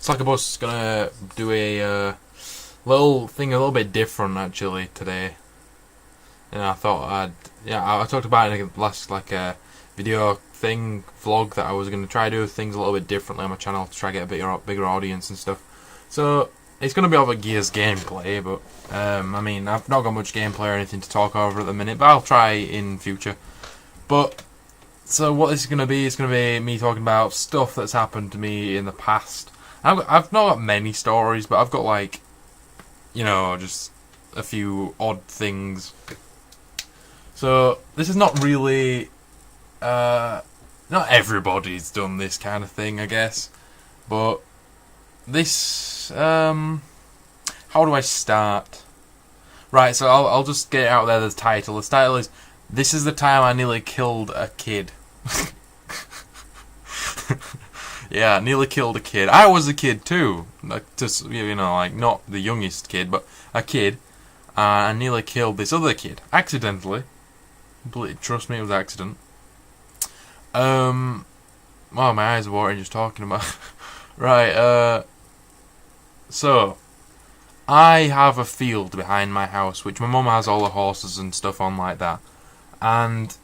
Succubus gonna do a little thing a little bit different actually today. And I thought I talked about it in the last video thing vlog that I was gonna try to do things a little bit differently on my channel to try to get a bigger audience and stuff. So it's gonna be over Gears gameplay, but I mean I've not got much gameplay or anything to talk over at the minute, but I'll try in future. But so what this is gonna be is gonna be me talking about stuff that's happened to me in the past. I've not got many stories, but I've got just a few odd things. So this is not really, not everybody's done this kind of thing, I guess. But this, how do I start? Right, so I'll just get it out there. The title. The title is "This is the time I nearly killed a kid." Yeah, nearly killed a kid. I was a kid too. Not the youngest kid, but a kid. I nearly killed this other kid accidentally. Trust me, it was an accident. Oh, my eyes are watering just talking about. Right. So I have a field behind my house, which my mum has all the horses and stuff on like that, and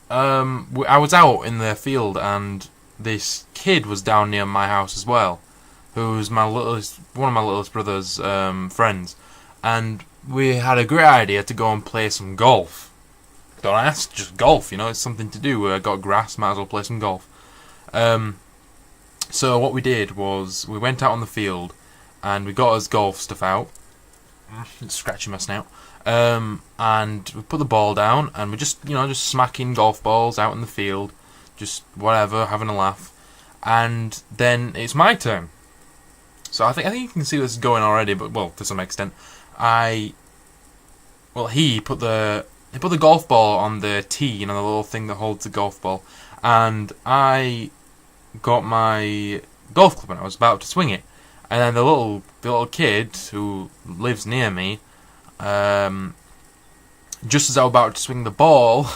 I was out in the field and this kid was down near my house as well, who's one of my littlest brother's friends, and we had a great idea to go and play some golf. Don't ask, just golf, it's something to do. I got grass, might as well play some golf. So what we did was we went out on the field and we got his golf stuff out. It's scratching my snout. And we put the ball down and we just smacking golf balls out in the field. Just whatever, having a laugh, and then it's my turn. So I think you can see this is going already, but to some extent, he put the golf ball on the tee, the little thing that holds the golf ball, and I got my golf club and I was about to swing it, and then the little kid who lives near me, just as I was about to swing the ball,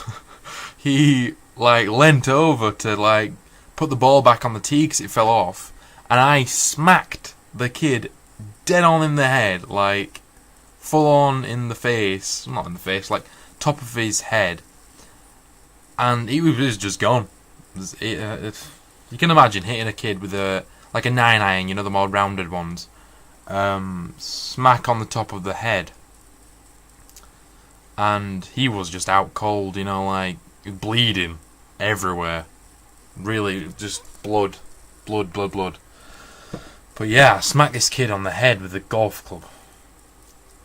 he leant over to put the ball back on the tee because it fell off, and I smacked the kid dead on in the head, full on in the face, not in the face, top of his head, and he was just gone. You can imagine hitting a kid with a 9-iron, the more rounded ones, smack on the top of the head, and he was just out cold, bleeding everywhere. Really, just blood. But yeah, I smacked this kid on the head with a golf club.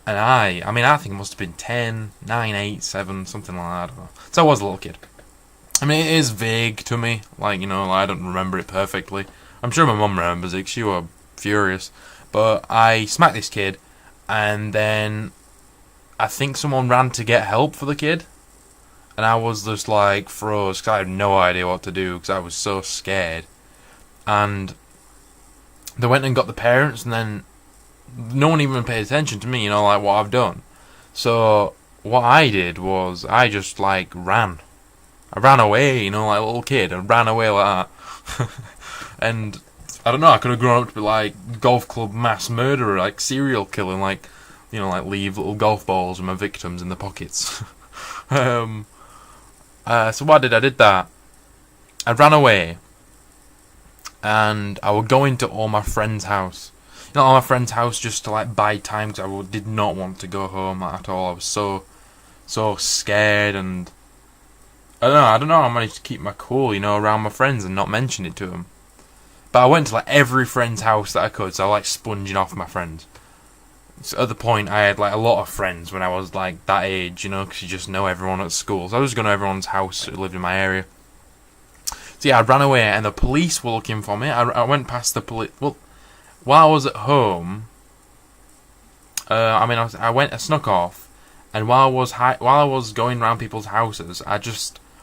And I think it must have been 10, 9, 8, 7, something like that, I don't know. So I was a little kid. I mean, it is vague to me. I don't remember it perfectly. I'm sure my mum remembers it, 'cause she was furious. But I smacked this kid, and then I think someone ran to get help for the kid. And I was just froze, because I had no idea what to do, because I was so scared. And they went and got the parents, and then no one even paid attention to me, what I've done. So what I did was I just ran. I ran away, like a little kid, and ran away like that. And I don't know, I could have grown up to be golf club mass murderer, serial killing, leave little golf balls with my victims in the pockets. So what I did that. I ran away, and I would go into all my friends' house. All my friends' house just to buy time, because I did not want to go home at all. I was so scared, and I don't know. I managed to keep my cool, around my friends and not mention it to them. But I went to every friend's house that I could, so I sponging off my friends. So at the point, I had a lot of friends when I was that age, because you just know everyone at school. So I was just going to everyone's house who lived in my area. So yeah, I ran away, and the police were looking for me. I went past the police. Well, while I was at home, I snuck off, and while I was going around people's houses,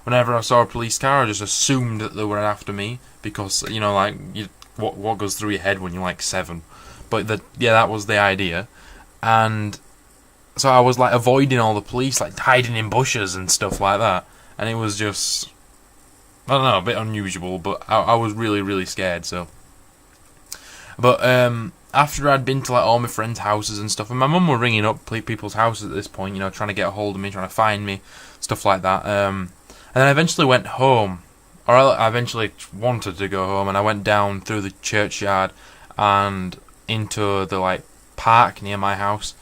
whenever I saw a police car, I just assumed that they were after me, because what goes through your head when you're 7. But that was the idea. And so I was avoiding all the police, hiding in bushes and stuff like that. And it was just, I don't know, a bit unusual, but I was really, really scared. So But after I'd been to like all my friends' houses and stuff, and my mum were ringing up people's houses at this point, you know, trying to get a hold of me, trying to find me, stuff like that. And then I eventually went home, or I eventually wanted to go home, and I went down through the churchyard and into the like park near my house,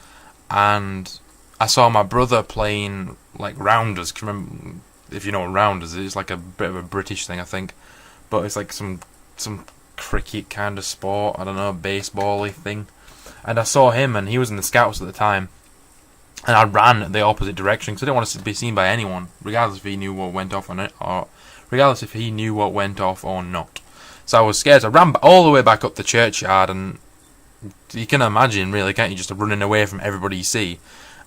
and I saw my brother playing like rounders. Remember, if you know what rounders is, it's like a bit of a British thing, I think, but it's like some cricket kind of sport. I don't know, baseball-y thing. And I saw him, and he was in the Scouts at the time. And I ran the opposite direction because I didn't want to be seen by anyone, regardless if he knew what went off on it, or regardless if he knew what went off or not. So I was scared. So I ran all the way back up the churchyard, and you can imagine, really, can't you, just running away from everybody you see.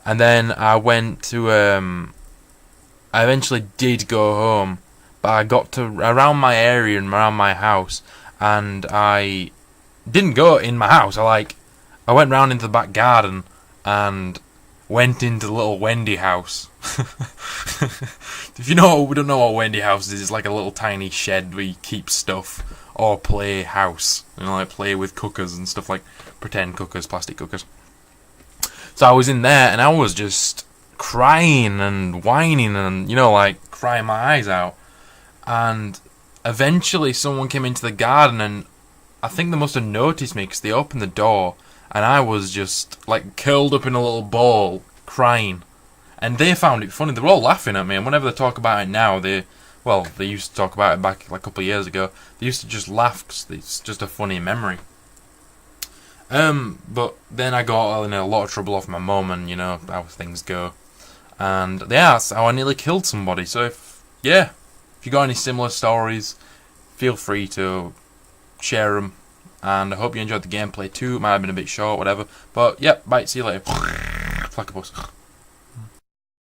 And then I went to, I eventually did go home, but I got to around my area and around my house, and I didn't go in my house. I went round into the back garden and went into the little Wendy house. If you don't know what Wendy house is, it's like a little tiny shed where you keep stuff or play house. You know, like play with cookers and stuff, like pretend cookers, plastic cookers. So I was in there and I was just crying and whining and, you know, like crying my eyes out. And eventually someone came into the garden, and I think they must have noticed me because they opened the door, and I was just like curled up in a little ball crying. And they found it funny. They were all laughing at me, and whenever they talk about it now, they used to talk about it back like a couple of years ago. They used to just laugh because it's just a funny memory. But then I got in a lot of trouble off my mum, and you know how things go. And yeah, that's how I nearly killed somebody. So if you got any similar stories, feel free to share them. And I hope you enjoyed the gameplay too. It might have been a bit short, whatever. But yep, bye. See you later. Platypus.